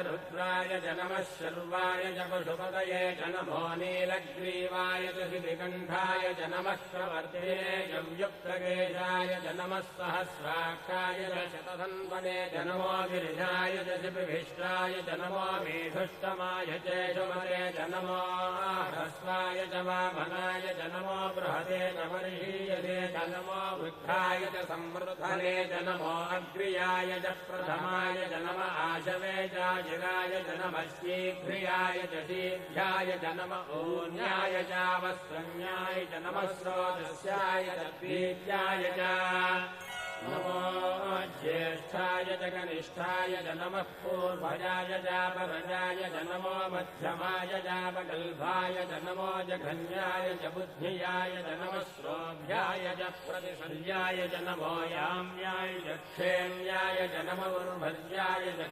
रुद्राय च नमः शर्वाय च पशुपतये च नमो नीलग्रीवाय च शिबिकण्ठाय च नमः प्रवर्ते च युक्तकेशाय च नमः सहस्राक्षाय च शतधन्वने च नमो गिरिजाय च शिबिभिष्टाय च नमो मेधुष्टमाय च शुभते च नमो ह्रस्वाय च वामनाय च नमो बृहते च वर्षीयते च नमो वृद्धाय च संवृद्धने च नमो अग्र्याय च प्रथमाय च नम आशवे चाजिराय च नमः शीघ्रियाय च शीघ्राय च नम ऊन्याय चावस्रन्याय च नमः स्रोतस्याय च द्वीत्याय च नमो ज्येष्ठाय च कनिष्ठाय च नमः पूर्वजाय चापरजाय च नमो मध्यमाय चापगल्भाय च नमो जघन्याय च बुद्धियाय च नमः श्रोभ्याय च प्रतिशल्याय च नमो याम्याय च क्षेम्याय च नमो उर्भर्याय च